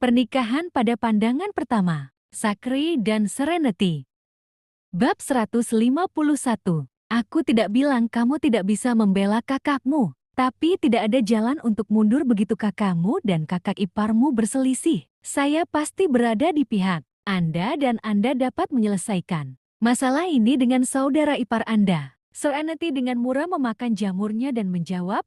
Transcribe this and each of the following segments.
Pernikahan pada pandangan pertama, Zachary dan Serenity. Bab 151. Aku tidak bilang kamu tidak bisa membela kakakmu, tapi tidak ada jalan untuk mundur begitu kakakmu dan kakak iparmu berselisih. Saya pasti berada di pihak Anda dan Anda dapat menyelesaikan masalah ini dengan saudara ipar Anda. Serenity dengan murah memakan jamurnya dan menjawab,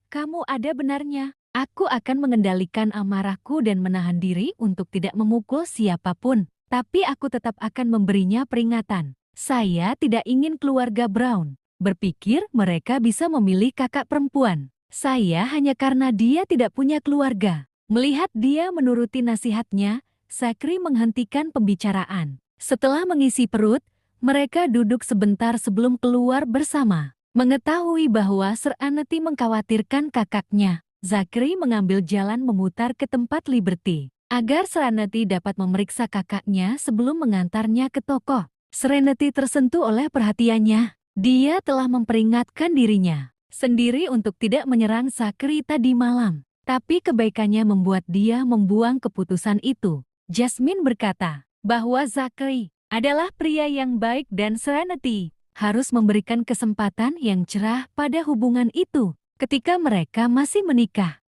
kamu ada benarnya. Aku akan mengendalikan amarahku dan menahan diri untuk tidak memukul siapapun, tapi aku tetap akan memberinya peringatan. Saya tidak ingin keluarga Brown berpikir mereka bisa memilih kakak perempuan. Saya hanya karena dia tidak punya keluarga. Melihat dia menuruti nasihatnya, Zachary menghentikan pembicaraan. Setelah mengisi perut, mereka duduk sebentar sebelum keluar bersama. Mengetahui bahwa Serenity mengkhawatirkan kakaknya, Zachary mengambil jalan memutar ke tempat Liberty, agar Serenity dapat memeriksa kakaknya sebelum mengantarnya ke toko. Serenity tersentuh oleh perhatiannya. Dia telah memperingatkan dirinya sendiri untuk tidak menyerang Zachary tadi malam. Tapi kebaikannya membuat dia membuang keputusan itu. Jasmine berkata bahwa Zachary adalah pria yang baik dan Serenity harus memberikan kesempatan yang cerah pada hubungan itu ketika mereka masih menikah.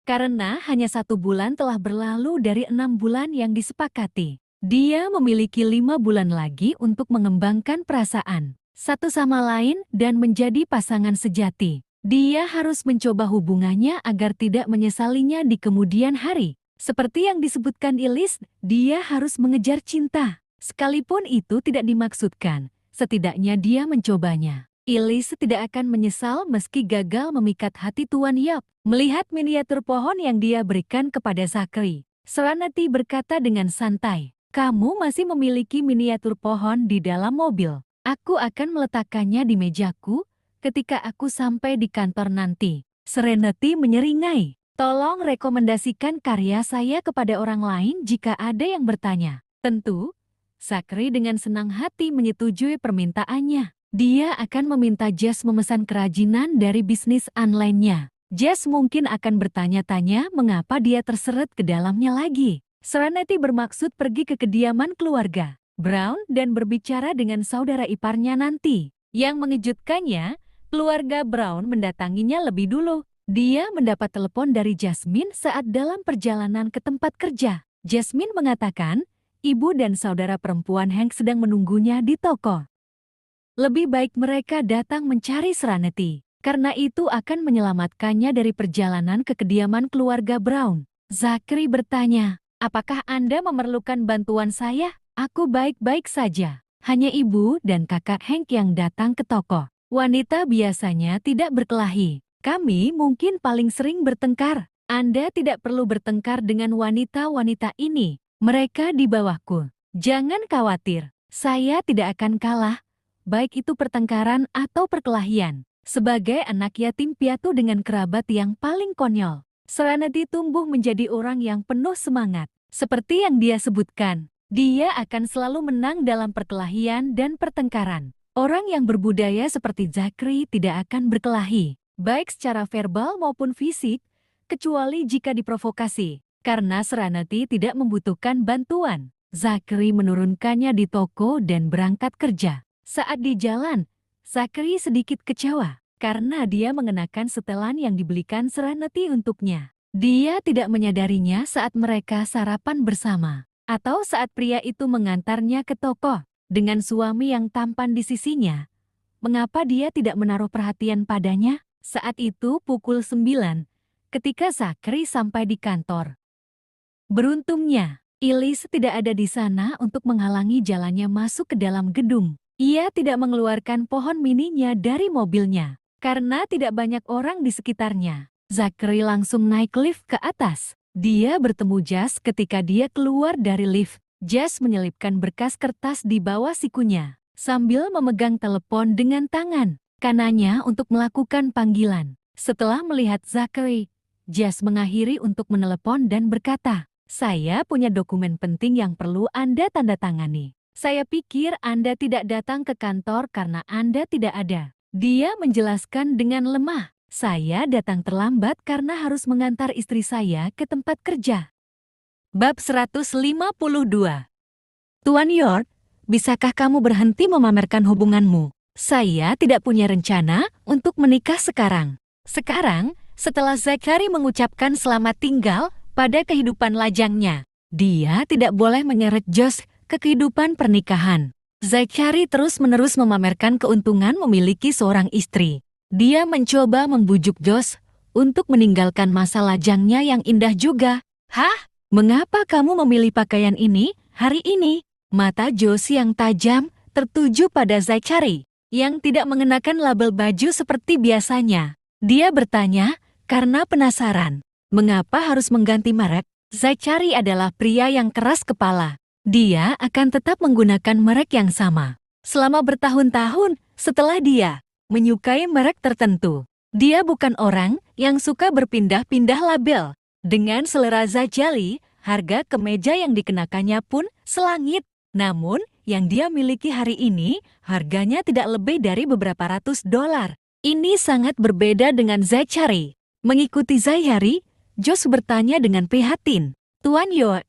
Karena hanya 1 bulan telah berlalu dari 6 bulan yang disepakati. Dia memiliki 5 bulan lagi untuk mengembangkan perasaan satu sama lain dan menjadi pasangan sejati. Dia harus mencoba hubungannya agar tidak menyesalinya di kemudian hari. Seperti yang disebutkan Elise, dia harus mengejar cinta. Sekalipun itu tidak dimaksudkan, setidaknya dia mencobanya. Elise tidak akan menyesal meski gagal memikat hati Tuan Yap. Melihat miniatur pohon yang dia berikan kepada Zachary, Serenity berkata dengan santai, kamu masih memiliki miniatur pohon di dalam mobil. Aku akan meletakkannya di mejaku ketika aku sampai di kantor nanti. Serenity menyeringai, tolong rekomendasikan karya saya kepada orang lain jika ada yang bertanya. Tentu, Zachary dengan senang hati menyetujui permintaannya. Dia akan meminta Jess memesan kerajinan dari bisnis online-nya. Jess mungkin akan bertanya-tanya mengapa dia terseret ke dalamnya lagi. Serenity bermaksud pergi ke kediaman keluarga Brown dan berbicara dengan saudara iparnya nanti. Yang mengejutkannya, keluarga Brown mendatanginya lebih dulu. Dia mendapat telepon dari Jasmine saat dalam perjalanan ke tempat kerja. Jasmine mengatakan, ibu dan saudara perempuan Hank sedang menunggunya di toko. Lebih baik mereka datang mencari Serenity, karena itu akan menyelamatkannya dari perjalanan ke kediaman keluarga Brown. Zachary bertanya, apakah Anda memerlukan bantuan saya? Aku baik-baik saja. Hanya ibu dan kakak Hank yang datang ke toko. Wanita biasanya tidak berkelahi. Kami mungkin paling sering bertengkar. Anda tidak perlu bertengkar dengan wanita-wanita ini. Mereka di bawahku. Jangan khawatir, saya tidak akan kalah. Baik itu pertengkaran atau perkelahian. Sebagai anak yatim piatu dengan kerabat yang paling konyol, Serenity tumbuh menjadi orang yang penuh semangat. Seperti yang dia sebutkan, dia akan selalu menang dalam perkelahian dan pertengkaran. Orang yang berbudaya seperti Zachary tidak akan berkelahi, baik secara verbal maupun fisik, kecuali jika diprovokasi. Karena Serenity tidak membutuhkan bantuan, Zachary menurunkannya di toko dan berangkat kerja. Saat di jalan, Zachary sedikit kecewa karena dia mengenakan setelan yang dibelikan Serenity untuknya. Dia tidak menyadarinya saat mereka sarapan bersama, atau saat pria itu mengantarnya ke toko dengan suami yang tampan di sisinya. Mengapa dia tidak menaruh perhatian padanya? Saat itu pukul 9, ketika Zachary sampai di kantor. Beruntungnya, Elise tidak ada di sana untuk menghalangi jalannya masuk ke dalam gedung. Ia tidak mengeluarkan pohon mininya dari mobilnya, karena tidak banyak orang di sekitarnya. Zachary langsung naik lift ke atas. Dia bertemu Jess ketika dia keluar dari lift. Jess menyelipkan berkas kertas di bawah sikunya, sambil memegang telepon dengan tangan kanannya untuk melakukan panggilan. Setelah melihat Zachary, Jess mengakhiri untuk menelepon dan berkata, saya punya dokumen penting yang perlu Anda tanda tangani. Saya pikir Anda tidak datang ke kantor karena Anda tidak ada. Dia menjelaskan dengan lemah. Saya datang terlambat karena harus mengantar istri saya ke tempat kerja. Bab 152. Tuan York, bisakah kamu berhenti memamerkan hubunganmu? Saya tidak punya rencana untuk menikah sekarang. Sekarang, setelah Zachary mengucapkan selamat tinggal pada kehidupan lajangnya, dia tidak boleh menyeret Josh ke kehidupan pernikahan. Zachary terus-menerus memamerkan keuntungan memiliki seorang istri. Dia mencoba membujuk Josh untuk meninggalkan masa lajangnya yang indah juga. Hah? Mengapa kamu memilih pakaian ini hari ini? Mata Josh yang tajam tertuju pada Zachary, yang tidak mengenakan label baju seperti biasanya. Dia bertanya karena penasaran. Mengapa harus mengganti merek? Zachary adalah pria yang keras kepala. Dia akan tetap menggunakan merek yang sama selama bertahun-tahun setelah dia menyukai merek tertentu. Dia bukan orang yang suka berpindah-pindah label. Dengan selera Zachary, harga kemeja yang dikenakannya pun selangit. Namun, yang dia miliki hari ini harganya tidak lebih dari beberapa ratus dolar. Ini sangat berbeda dengan Zachary. Mengikuti Zachary, Josh bertanya dengan prihatin, Tuan York,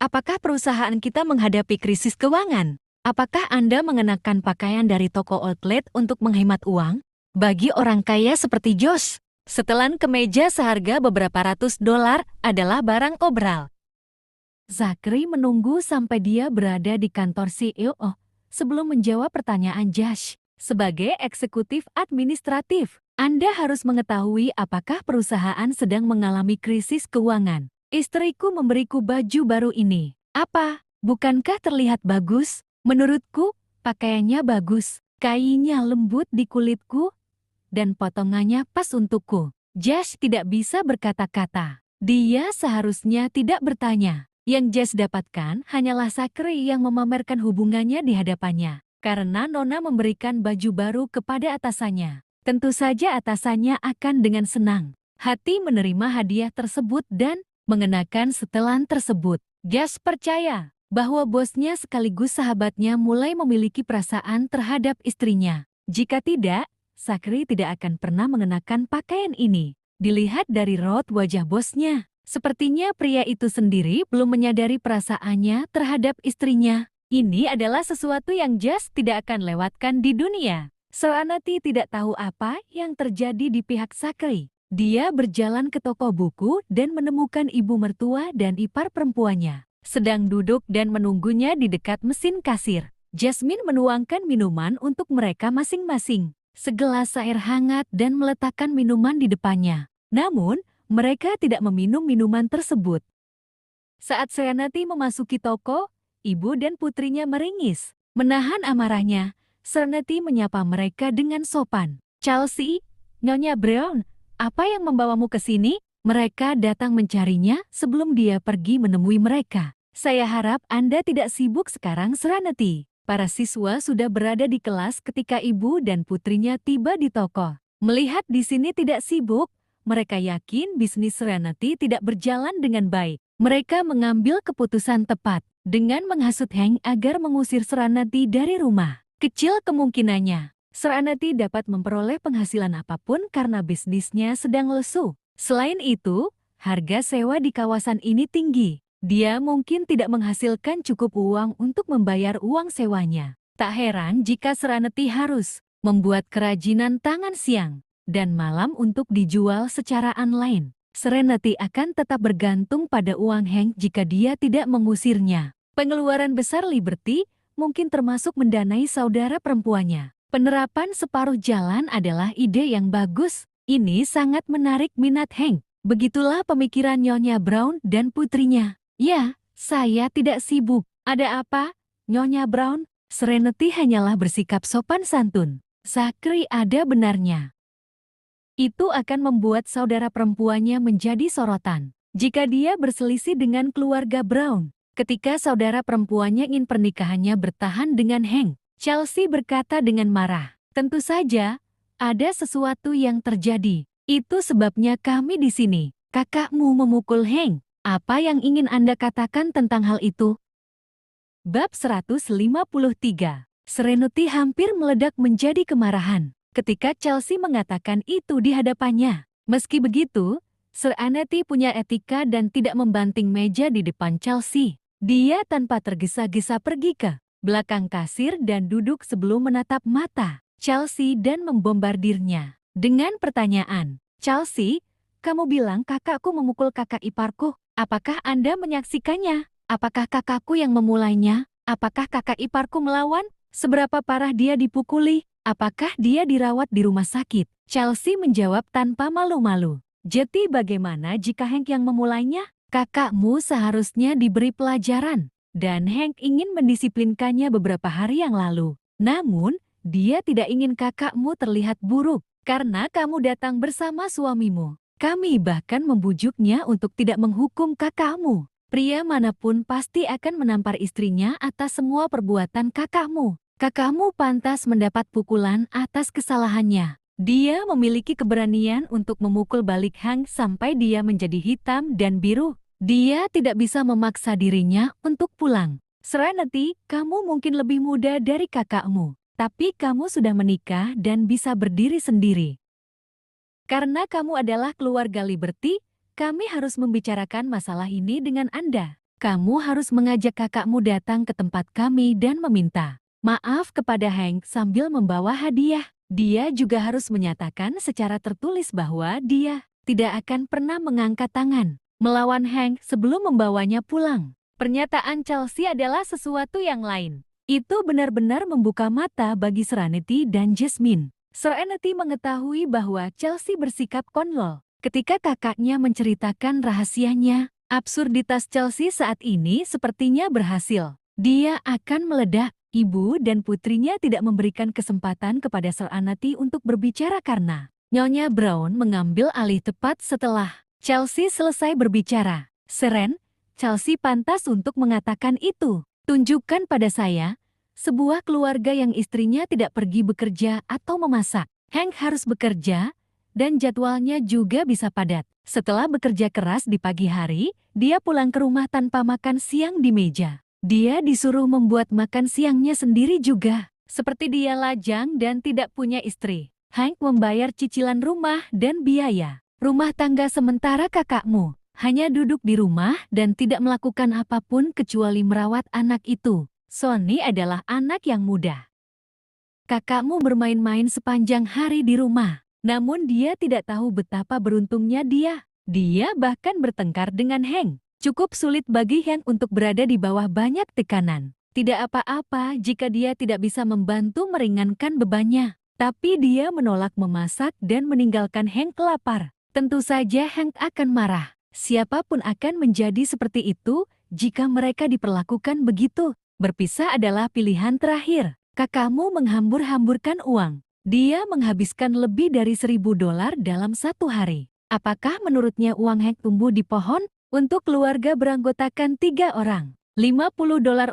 apakah perusahaan kita menghadapi krisis keuangan? Apakah Anda mengenakan pakaian dari toko outlet untuk menghemat uang? Bagi orang kaya seperti Josh, setelan kemeja seharga beberapa ratus dolar adalah barang obral. Zachary menunggu sampai dia berada di kantor CEO sebelum menjawab pertanyaan Josh. Sebagai eksekutif administratif, Anda harus mengetahui apakah perusahaan sedang mengalami krisis keuangan. Istriku memberiku baju baru ini. Apa? Bukankah terlihat bagus? Menurutku, pakaiannya bagus. Kainnya lembut di kulitku dan potongannya pas untukku. Josh tidak bisa berkata-kata. Dia seharusnya tidak bertanya. Yang Josh dapatkan hanyalah Zachary yang memamerkan hubungannya di hadapannya. Karena Nona memberikan baju baru kepada atasannya. Tentu saja atasannya akan dengan senang hati menerima hadiah tersebut dan mengenakan setelan tersebut. Josh percaya bahwa bosnya sekaligus sahabatnya mulai memiliki perasaan terhadap istrinya. Jika tidak, Zachary tidak akan pernah mengenakan pakaian ini. Dilihat dari raut wajah bosnya, sepertinya pria itu sendiri belum menyadari perasaannya terhadap istrinya. Ini adalah sesuatu yang Josh tidak akan lewatkan di dunia. Serenity tidak tahu apa yang terjadi di pihak Zachary. Dia berjalan ke toko buku dan menemukan ibu mertua dan ipar perempuannya sedang duduk dan menunggunya di dekat mesin kasir. Jasmine menuangkan minuman untuk mereka masing-masing. Segelas air hangat dan meletakkan minuman di depannya. Namun, mereka tidak meminum minuman tersebut. Saat Serenity memasuki toko, ibu dan putrinya meringis. Menahan amarahnya, Serenity menyapa mereka dengan sopan. Chelsea, Nyonya Brown, apa yang membawamu ke sini? Mereka datang mencarinya sebelum dia pergi menemui mereka. Saya harap Anda tidak sibuk sekarang, Serenity. Para siswa sudah berada di kelas ketika ibu dan putrinya tiba di toko. Melihat di sini tidak sibuk, mereka yakin bisnis Serenity tidak berjalan dengan baik. Mereka mengambil keputusan tepat dengan menghasut Hank agar mengusir Serenity dari rumah. Kecil kemungkinannya Serenity dapat memperoleh penghasilan apapun karena bisnisnya sedang lesu. Selain itu, harga sewa di kawasan ini tinggi. Dia mungkin tidak menghasilkan cukup uang untuk membayar uang sewanya. Tak heran jika Serenity harus membuat kerajinan tangan siang dan malam untuk dijual secara online. Serenity akan tetap bergantung pada uang Hank jika dia tidak mengusirnya. Pengeluaran besar Liberty mungkin termasuk mendanai saudara perempuannya. Penerapan separuh jalan adalah ide yang bagus. Ini sangat menarik minat Hank. Begitulah pemikiran Nyonya Brown dan putrinya. Ya, saya tidak sibuk. Ada apa, Nyonya Brown? Serenity hanyalah bersikap sopan santun. Zachary ada benarnya. Itu akan membuat saudara perempuannya menjadi sorotan. Jika dia berselisih dengan keluarga Brown, ketika saudara perempuannya ingin pernikahannya bertahan dengan Hank, Chelsea berkata dengan marah, tentu saja, ada sesuatu yang terjadi. Itu sebabnya kami di sini. Kakakmu memukul Hank. Apa yang ingin Anda katakan tentang hal itu? Bab 153. Serenity hampir meledak menjadi kemarahan ketika Chelsea mengatakan itu di hadapannya. Meski begitu, Sir Anety punya etika dan tidak membanting meja di depan Chelsea. Dia tanpa tergesa-gesa pergi ke belakang kasir dan duduk sebelum menatap mata Chelsea dan membombardirnya dengan pertanyaan. Chelsea, kamu bilang kakakku memukul kakak iparku. Apakah Anda menyaksikannya? Apakah kakakku yang memulainya? Apakah kakak iparku melawan? Seberapa parah dia dipukuli? Apakah dia dirawat di rumah sakit? Chelsea menjawab tanpa malu-malu. Jadi bagaimana jika Hank yang memulainya? Kakakmu seharusnya diberi pelajaran. Dan Hank ingin mendisiplinkannya beberapa hari yang lalu. Namun, dia tidak ingin kakakmu terlihat buruk karena kamu datang bersama suamimu. Kami bahkan membujuknya untuk tidak menghukum kakakmu. Pria manapun pasti akan menampar istrinya atas semua perbuatan kakakmu. Kakakmu pantas mendapat pukulan atas kesalahannya. Dia memiliki keberanian untuk memukul balik Hank sampai dia menjadi hitam dan biru. Dia tidak bisa memaksa dirinya untuk pulang. Serenity, kamu mungkin lebih muda dari kakakmu, tapi kamu sudah menikah dan bisa berdiri sendiri. Karena kamu adalah keluarga Liberty, kami harus membicarakan masalah ini dengan Anda. Kamu harus mengajak kakakmu datang ke tempat kami dan meminta maaf kepada Hank sambil membawa hadiah. Dia juga harus menyatakan secara tertulis bahwa dia tidak akan pernah mengangkat tangan melawan Hank sebelum membawanya pulang. Pernyataan Chelsea adalah sesuatu yang lain. Itu benar-benar membuka mata bagi Serenity dan Jasmine. Serenity mengetahui bahwa Chelsea bersikap konyol ketika kakaknya menceritakan rahasianya. Absurditas Chelsea saat ini sepertinya berhasil. Dia akan meledak. Ibu dan putrinya tidak memberikan kesempatan kepada Sir Anety untuk berbicara karena Nyonya Brown mengambil alih tepat setelah Chelsea selesai berbicara. Seren, Chelsea pantas untuk mengatakan itu. Tunjukkan pada saya sebuah keluarga yang istrinya tidak pergi bekerja atau memasak. Hank harus bekerja dan jadwalnya juga bisa padat. Setelah bekerja keras di pagi hari, dia pulang ke rumah tanpa makan siang di meja. Dia disuruh membuat makan siangnya sendiri juga. Seperti dia lajang dan tidak punya istri. Hank membayar cicilan rumah dan biaya rumah tangga sementara kakakmu hanya duduk di rumah dan tidak melakukan apapun kecuali merawat anak itu. Sonny adalah anak yang muda. Kakakmu bermain-main sepanjang hari di rumah. Namun dia tidak tahu betapa beruntungnya dia. Dia bahkan bertengkar dengan Hank. Cukup sulit bagi Hank untuk berada di bawah banyak tekanan. Tidak apa-apa jika dia tidak bisa membantu meringankan bebannya. Tapi dia menolak memasak dan meninggalkan Hank lapar. Tentu saja Hank akan marah. Siapapun akan menjadi seperti itu jika mereka diperlakukan begitu. Berpisah adalah pilihan terakhir. Kakakmu menghambur-hamburkan uang. Dia menghabiskan lebih dari $1.000 dalam satu hari. Apakah menurutnya uang Hank tumbuh di pohon? Untuk keluarga beranggotakan 3 orang, $50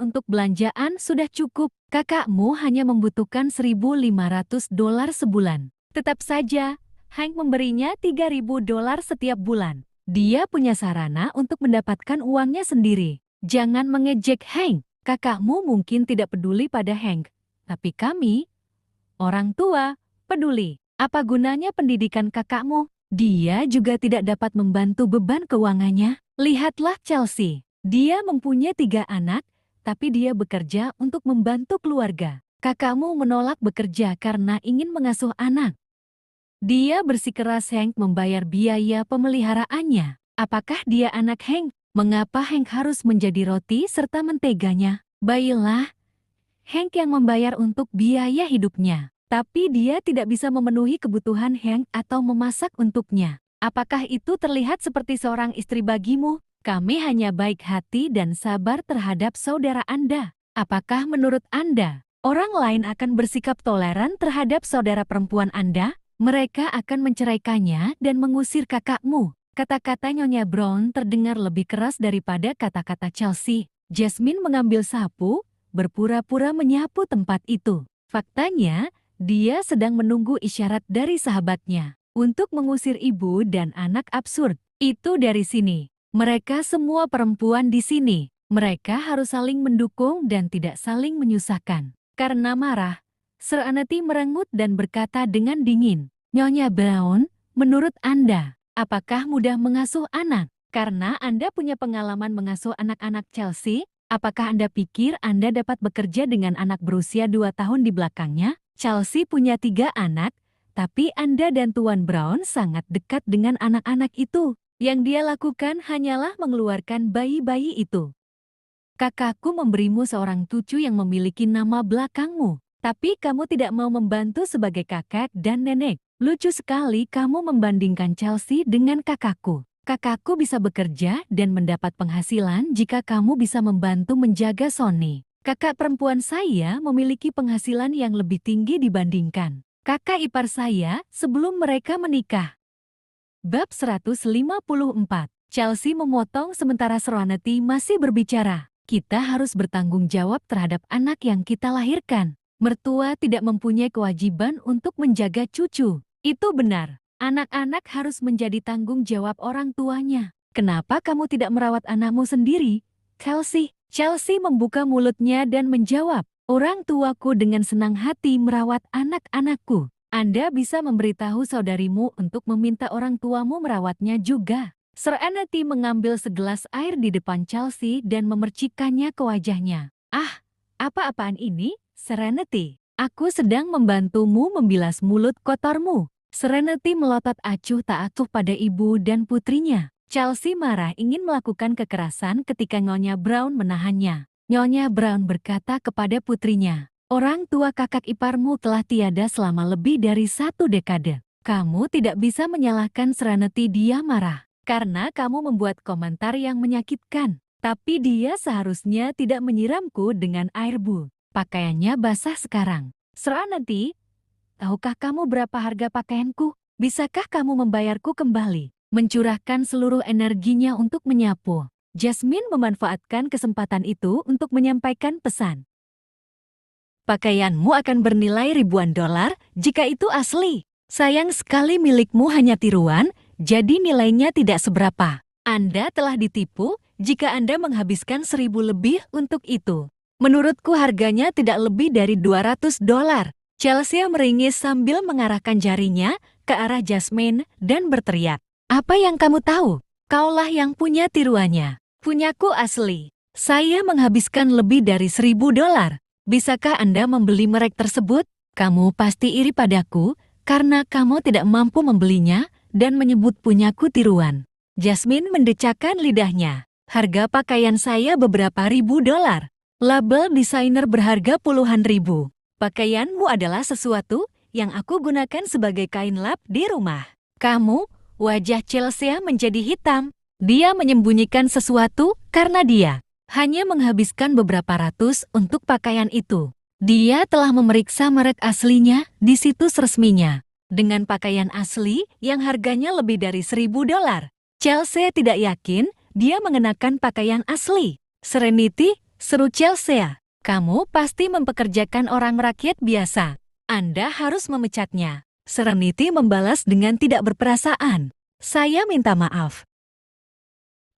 untuk belanjaan sudah cukup. Kakakmu hanya membutuhkan $1.500 sebulan. Tetap saja, Hank memberinya $3.000 setiap bulan. Dia punya sarana untuk mendapatkan uangnya sendiri. Jangan mengejek Hank. Kakakmu mungkin tidak peduli pada Hank, tapi kami, orang tua, peduli. Apa gunanya pendidikan kakakmu? Dia juga tidak dapat membantu beban keuangannya. Lihatlah Chelsea. Dia mempunyai 3 anak, tapi dia bekerja untuk membantu keluarga. Kakakmu menolak bekerja karena ingin mengasuh anak. Dia bersikeras Hank membayar biaya pemeliharaannya. Apakah dia anak Hank? Mengapa Hank harus menjadi roti serta menteganya? Baiklah, Hank yang membayar untuk biaya hidupnya. Tapi dia tidak bisa memenuhi kebutuhan Hank atau memasak untuknya. Apakah itu terlihat seperti seorang istri bagimu? Kami hanya baik hati dan sabar terhadap saudara Anda. Apakah menurut Anda, orang lain akan bersikap toleran terhadap saudara perempuan Anda? Mereka akan menceraikannya dan mengusir kakakmu. Kata-kata Nyonya Brown terdengar lebih keras daripada kata-kata Chelsea. Jasmine mengambil sapu, berpura-pura menyapu tempat itu. Faktanya, dia sedang menunggu isyarat dari sahabatnya untuk mengusir ibu dan anak absurd itu dari sini. Mereka semua perempuan di sini. Mereka harus saling mendukung dan tidak saling menyusahkan. Karena marah, Sir Anety merengut dan berkata dengan dingin, Nyonya Brown, menurut Anda, apakah mudah mengasuh anak? Karena Anda punya pengalaman mengasuh anak-anak Chelsea, apakah Anda pikir Anda dapat bekerja dengan anak berusia 2 tahun di belakangnya? Chelsea punya 3 anak, tapi Anda dan Tuan Brown sangat dekat dengan anak-anak itu. Yang dia lakukan hanyalah mengeluarkan bayi-bayi itu. Kakakku memberimu seorang cucu yang memiliki nama belakangmu, tapi kamu tidak mau membantu sebagai kakak dan nenek. Lucu sekali kamu membandingkan Chelsea dengan kakakku. Kakakku bisa bekerja dan mendapat penghasilan jika kamu bisa membantu menjaga Sonny. Kakak perempuan saya memiliki penghasilan yang lebih tinggi dibandingkan kakak ipar saya sebelum mereka menikah. Bab 154. Chelsea memotong sementara Serenity masih berbicara. Kita harus bertanggung jawab terhadap anak yang kita lahirkan. Mertua tidak mempunyai kewajiban untuk menjaga cucu. Itu benar. Anak-anak harus menjadi tanggung jawab orang tuanya. Kenapa kamu tidak merawat anakmu sendiri, Chelsea? Chelsea membuka mulutnya dan menjawab, orang tuaku dengan senang hati merawat anak-anakku. Anda bisa memberitahu saudarimu untuk meminta orang tuamu merawatnya juga. Serenity mengambil segelas air di depan Chelsea dan memercikkannya ke wajahnya. Ah, apa-apaan ini, Serenity? Aku sedang membantumu membilas mulut kotormu. Serenity melotot acuh tak acuh pada ibu dan putrinya. Chelsea marah ingin melakukan kekerasan ketika Nyonya Brown menahannya. Nyonya Brown berkata kepada putrinya, orang tua kakak iparmu telah tiada selama lebih dari 1 dekade. Kamu tidak bisa menyalahkan Serenity, dia marah. Karena kamu membuat komentar yang menyakitkan. Tapi dia seharusnya tidak menyiramku dengan air bu. Pakaiannya basah sekarang. Serenity, tahukah kamu berapa harga pakaianku? Bisakah kamu membayarku kembali? Mencurahkan seluruh energinya untuk menyapu. Jasmine memanfaatkan kesempatan itu untuk menyampaikan pesan. Pakaianmu akan bernilai ribuan dolar jika itu asli. Sayang sekali milikmu hanya tiruan, jadi nilainya tidak seberapa. Anda telah ditipu jika Anda menghabiskan 1.000 lebih untuk itu. Menurutku harganya tidak lebih dari 200 dolar. Chelsea meringis sambil mengarahkan jarinya ke arah Jasmine dan berteriak. Apa yang kamu tahu? Kaulah yang punya tiruannya. Punyaku asli. Saya menghabiskan lebih dari 1.000 dolar. Bisakah Anda membeli merek tersebut? Kamu pasti iri padaku karena kamu tidak mampu membelinya dan menyebut punyaku tiruan. Jasmine mendecakkan lidahnya. Harga pakaian saya beberapa ribu dolar. Label desainer berharga puluhan ribu. Pakaianmu adalah sesuatu yang aku gunakan sebagai kain lap di rumah. Kamu, wajah Chelsea menjadi hitam. Dia menyembunyikan sesuatu karena dia hanya menghabiskan beberapa ratus untuk pakaian itu. Dia telah memeriksa merek aslinya di situs resminya. Dengan pakaian asli yang harganya lebih dari 1.000 dolar. Chelsea tidak yakin dia mengenakan pakaian asli. Serenity, seru Chelsea. Kamu pasti mempekerjakan orang rakyat biasa. Anda harus memecatnya. Serenity membalas dengan tidak berperasaan. Saya minta maaf.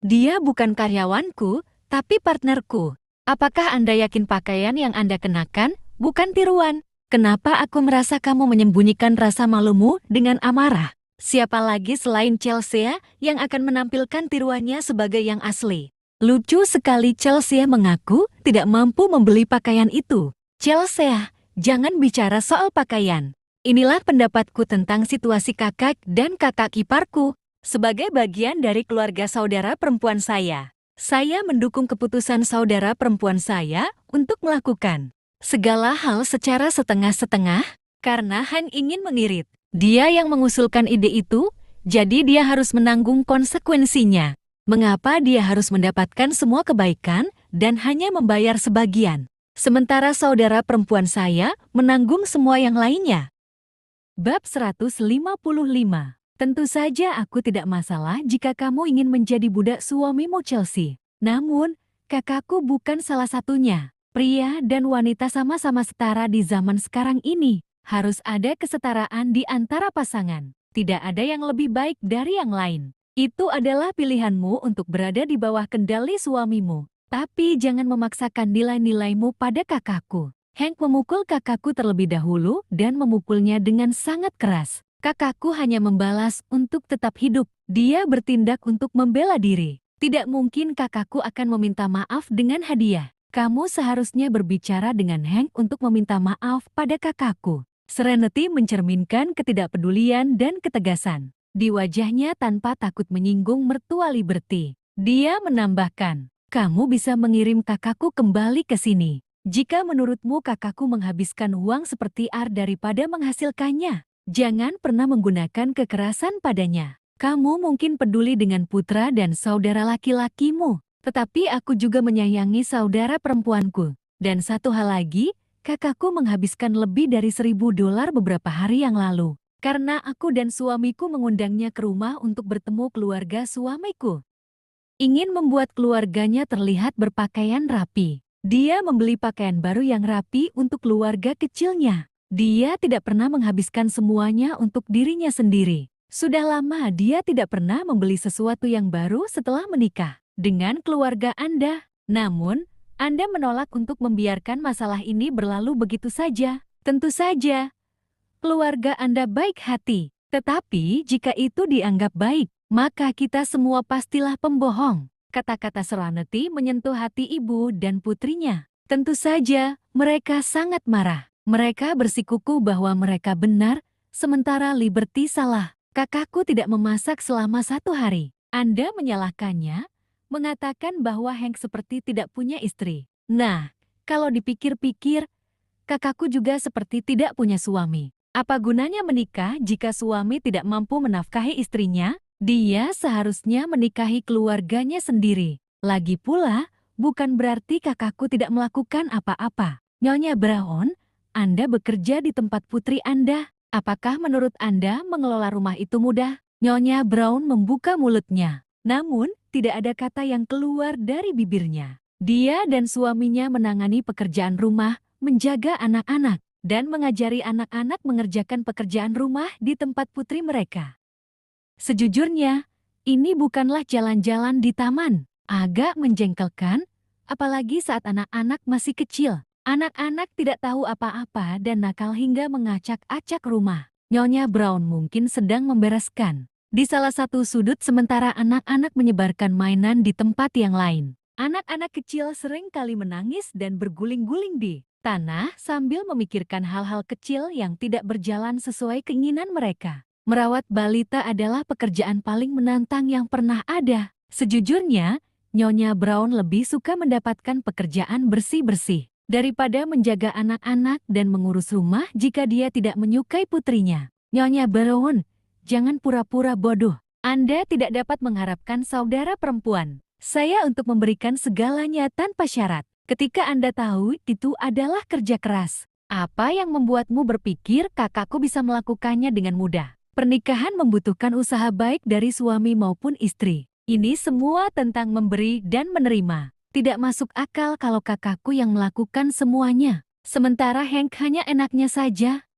Dia bukan karyawanku, tapi partnerku. Apakah Anda yakin pakaian yang Anda kenakan bukan tiruan? Kenapa aku merasa kamu menyembunyikan rasa malumu dengan amarah? Siapa lagi selain Chelsea yang akan menampilkan tiruannya sebagai yang asli? Lucu sekali Chelsea mengaku tidak mampu membeli pakaian itu. Chelsea, jangan bicara soal pakaian. Inilah pendapatku tentang situasi kakak dan kakak iparku. Sebagai bagian dari keluarga saudara perempuan saya mendukung keputusan saudara perempuan saya untuk melakukan segala hal secara setengah-setengah karena Han ingin mengirit. Dia yang mengusulkan ide itu, jadi dia harus menanggung konsekuensinya. Mengapa dia harus mendapatkan semua kebaikan dan hanya membayar sebagian, sementara saudara perempuan saya menanggung semua yang lainnya? Bab 155. Tentu saja aku tidak masalah jika kamu ingin menjadi budak suamimu Chelsea. Namun, kakakku bukan salah satunya. Pria dan wanita sama-sama setara di zaman sekarang ini. Harus ada kesetaraan di antara pasangan. Tidak ada yang lebih baik dari yang lain. Itu adalah pilihanmu untuk berada di bawah kendali suamimu. Tapi jangan memaksakan nilai-nilaimu pada kakakku. Hank memukul kakakku terlebih dahulu dan memukulnya dengan sangat keras. Kakakku hanya membalas untuk tetap hidup. Dia bertindak untuk membela diri. Tidak mungkin kakakku akan meminta maaf dengan hadiah. Kamu seharusnya berbicara dengan Hank untuk meminta maaf pada kakakku. Serenity mencerminkan ketidakpedulian dan ketegasan di wajahnya tanpa takut menyinggung mertua Liberty. Dia menambahkan, kamu bisa mengirim kakakku kembali ke sini. Jika menurutmu kakakku menghabiskan uang seperti R daripada menghasilkannya, jangan pernah menggunakan kekerasan padanya. Kamu mungkin peduli dengan putra dan saudara laki-lakimu, tetapi aku juga menyayangi saudara perempuanku. Dan satu hal lagi, kakakku menghabiskan lebih dari $1.000 beberapa hari yang lalu. Karena aku dan suamiku mengundangnya ke rumah untuk bertemu keluarga suamiku. Ingin membuat keluarganya terlihat berpakaian rapi. Dia membeli pakaian baru yang rapi untuk keluarga kecilnya. Dia tidak pernah menghabiskan semuanya untuk dirinya sendiri. Sudah lama dia tidak pernah membeli sesuatu yang baru setelah menikah dengan keluarga Anda. Namun, Anda menolak untuk membiarkan masalah ini berlalu begitu saja. Tentu saja, keluarga Anda baik hati. Tetapi jika itu dianggap baik, maka kita semua pastilah pembohong. Kata-kata Serenity menyentuh hati ibu dan putrinya. Tentu saja, mereka sangat marah. Mereka bersikukuh bahwa mereka benar, sementara Liberty salah. Kakakku tidak memasak selama 1 hari. Anda menyalahkannya, mengatakan bahwa Hank seperti tidak punya istri. Nah, kalau dipikir-pikir, kakakku juga seperti tidak punya suami. Apa gunanya menikah jika suami tidak mampu menafkahi istrinya? Dia seharusnya menikahi keluarganya sendiri. Lagi pula, bukan berarti kakakku tidak melakukan apa-apa. Nyonya Brown, Anda bekerja di tempat putri Anda. Apakah menurut Anda mengelola rumah itu mudah? Nyonya Brown membuka mulutnya. Namun, tidak ada kata yang keluar dari bibirnya. Dia dan suaminya menangani pekerjaan rumah, menjaga anak-anak, dan mengajari anak-anak mengerjakan pekerjaan rumah di tempat putri mereka. Sejujurnya, ini bukanlah jalan-jalan di taman. Agak menjengkelkan, apalagi saat anak-anak masih kecil. Anak-anak tidak tahu apa-apa dan nakal hingga mengacak-acak rumah. Nyonya Brown mungkin sedang membereskan di salah satu sudut sementara anak-anak menyebarkan mainan di tempat yang lain. Anak-anak kecil sering kali menangis dan berguling-guling di tanah sambil memikirkan hal-hal kecil yang tidak berjalan sesuai keinginan mereka. Merawat balita adalah pekerjaan paling menantang yang pernah ada. Sejujurnya, Nyonya Brown lebih suka mendapatkan pekerjaan bersih-bersih daripada menjaga anak-anak dan mengurus rumah jika dia tidak menyukai putrinya. Nyonya Brown, jangan pura-pura bodoh. Anda tidak dapat mengharapkan saudara perempuan saya untuk memberikan segalanya tanpa syarat. Ketika Anda tahu itu adalah kerja keras, apa yang membuatmu berpikir kakakku bisa melakukannya dengan mudah? Pernikahan membutuhkan usaha baik dari suami maupun istri. Ini semua tentang memberi dan menerima. Tidak masuk akal kalau kakakku yang melakukan semuanya, sementara Hank hanya enaknya saja.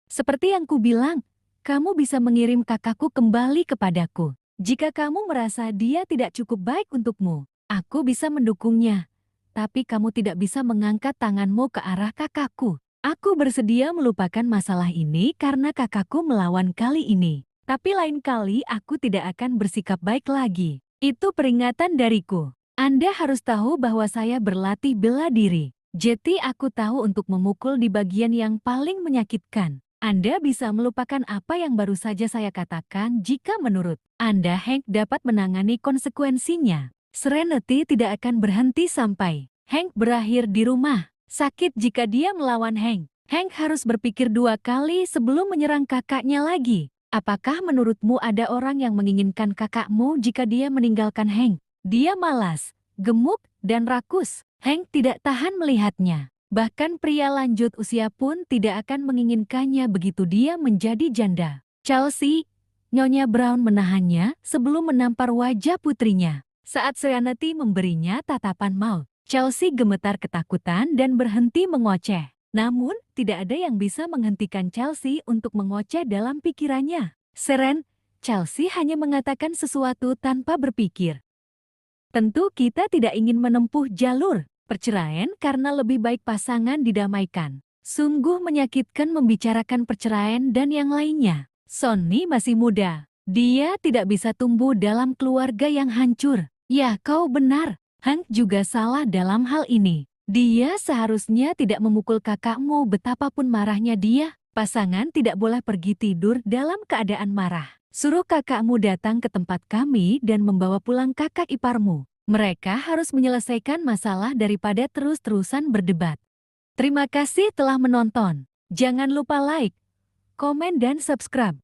Seperti yang kubilang, kamu bisa mengirim kakakku kembali kepadaku. Jika kamu merasa dia tidak cukup baik untukmu, aku bisa mendukungnya. Tapi kamu tidak bisa mengangkat tanganmu ke arah kakakku. Aku bersedia melupakan masalah ini karena kakakku melawan kali ini. Tapi lain kali aku tidak akan bersikap baik lagi. Itu peringatan dariku. Anda harus tahu bahwa saya berlatih bela diri. Jadi aku tahu untuk memukul di bagian yang paling menyakitkan. Anda bisa melupakan apa yang baru saja saya katakan jika menurut Anda Hank dapat menangani konsekuensinya. Serenity tidak akan berhenti sampai Hank berakhir di rumah. Sakit jika dia melawan Hank. Hank harus berpikir 2 kali sebelum menyerang kakaknya lagi. Apakah menurutmu ada orang yang menginginkan kakakmu jika dia meninggalkan Hank? Dia malas, gemuk, dan rakus. Hank tidak tahan melihatnya. Bahkan pria lanjut usia pun tidak akan menginginkannya begitu dia menjadi janda. Chelsea, Nyonya Brown menahannya sebelum menampar wajah putrinya. Saat Serenity memberinya tatapan maut, Chelsea gemetar ketakutan dan berhenti mengoceh. Namun, tidak ada yang bisa menghentikan Chelsea untuk mengoceh dalam pikirannya. Seren, Chelsea hanya mengatakan sesuatu tanpa berpikir. Tentu kita tidak ingin menempuh jalur perceraian karena lebih baik pasangan didamaikan. Sungguh menyakitkan membicarakan perceraian dan yang lainnya. Sonny masih muda. Dia tidak bisa tumbuh dalam keluarga yang hancur. Ya, kau benar. Hank juga salah dalam hal ini. Dia seharusnya tidak memukul kakakmu betapapun marahnya dia. Pasangan tidak boleh pergi tidur dalam keadaan marah. Suruh kakakmu datang ke tempat kami dan membawa pulang kakak iparmu. Mereka harus menyelesaikan masalah daripada terus-terusan berdebat. Terima kasih telah menonton. Jangan lupa like, komen, dan subscribe.